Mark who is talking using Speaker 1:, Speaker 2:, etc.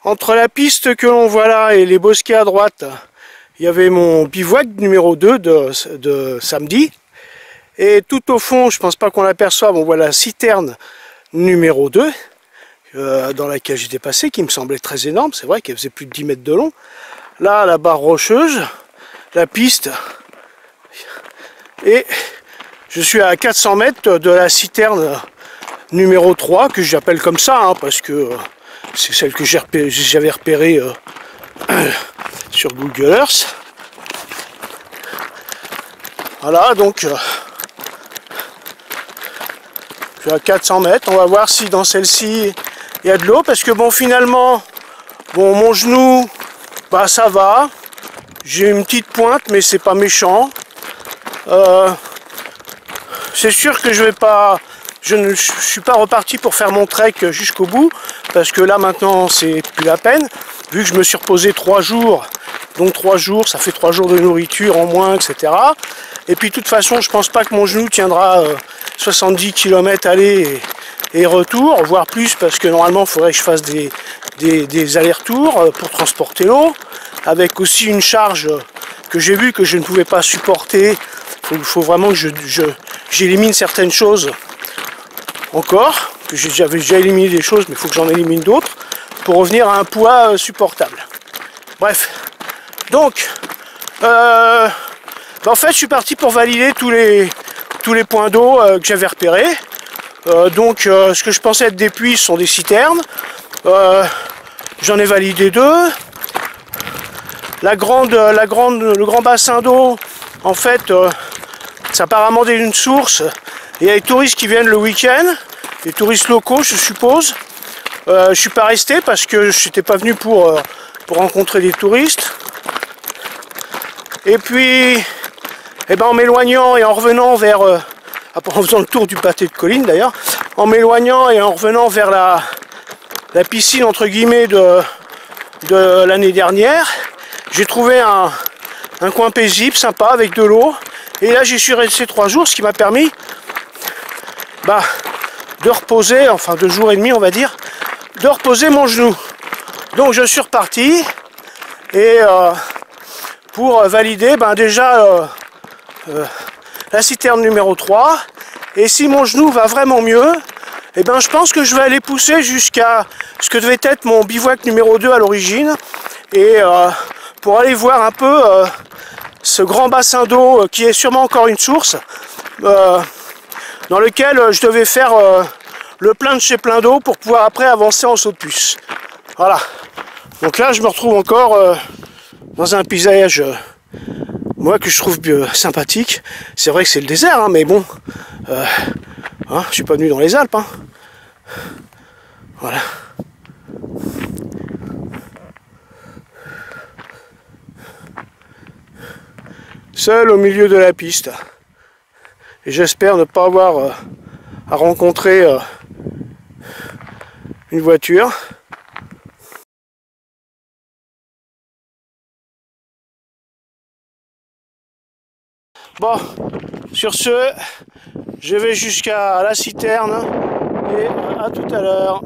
Speaker 1: Entre la piste que l'on voit là et les bosquets à droite, il y avait mon bivouac numéro 2 de samedi. Et tout au fond, je pense pas qu'on l'aperçoive, on voit la citerne numéro 2 dans laquelle j'étais passé, qui me semblait très énorme. C'est vrai qu'elle faisait plus de 10 mètres de long. Là, la barre rocheuse, la piste. Et je suis à 400 mètres de la citerne numéro 3, que j'appelle comme ça, hein, parce que c'est celle que j'avais repérée sur Google Earth. Voilà, donc je suis à 400 mètres. On va voir si dans celle-ci il y a de l'eau, parce que bon, finalement, bon, mon genou, bah ça va. J'ai une petite pointe, mais c'est pas méchant. C'est sûr que je ne suis pas reparti pour faire mon trek jusqu'au bout, parce que là maintenant c'est plus la peine, vu que je me suis reposé 3 jours, donc 3 jours, ça fait 3 jours de nourriture en moins, etc. Et puis de toute façon, je pense pas que mon genou tiendra 70 km aller et retour, voire plus, parce que normalement il faudrait que je fasse des allers-retours pour transporter l'eau, avec aussi une charge que j'ai vu que je ne pouvais pas supporter. Il faut vraiment que j'élimine certaines choses encore, que j'avais déjà éliminé des choses, mais il faut que j'en élimine d'autres pour revenir à un poids supportable. Bref, donc en fait je suis parti pour valider tous les points d'eau que j'avais repérés. Ce que je pensais être des puits sont des citernes. J'en ai validé 2. Le grand bassin d'eau, en fait, c'est apparemment une source. Il y a les touristes qui viennent le week-end, les touristes locaux, je suppose. Je suis pas resté parce que je n'étais pas venu pour rencontrer des touristes. Et puis, en m'éloignant et en revenant vers, en faisant le tour du pâté de colline d'ailleurs, en m'éloignant et en revenant vers la piscine entre guillemets de l'année dernière, j'ai trouvé un coin paisible, sympa, avec de l'eau. Et là, j'y suis resté 3 jours, ce qui m'a permis de reposer, enfin 2 jours et demi, on va dire, de reposer mon genou. Donc, je suis reparti. Et pour valider, déjà, la citerne numéro 3. Et si mon genou va vraiment mieux, je pense que je vais aller pousser jusqu'à ce que devait être mon bivouac numéro 2 à l'origine. Et pour aller voir un peu ce grand bassin d'eau qui est sûrement encore une source, dans lequel je devais faire le plein de chez plein d'eau pour pouvoir après avancer en saut de puce. Voilà. Donc là, je me retrouve encore dans un paysage, moi, que je trouve sympathique. C'est vrai que c'est le désert, hein, mais bon, je suis pas venu dans les Alpes. Hein. Voilà. Seul au milieu de la piste. Et j'espère ne pas avoir à rencontrer une voiture. Bon, sur ce, je vais jusqu'à la citerne et à tout à l'heure.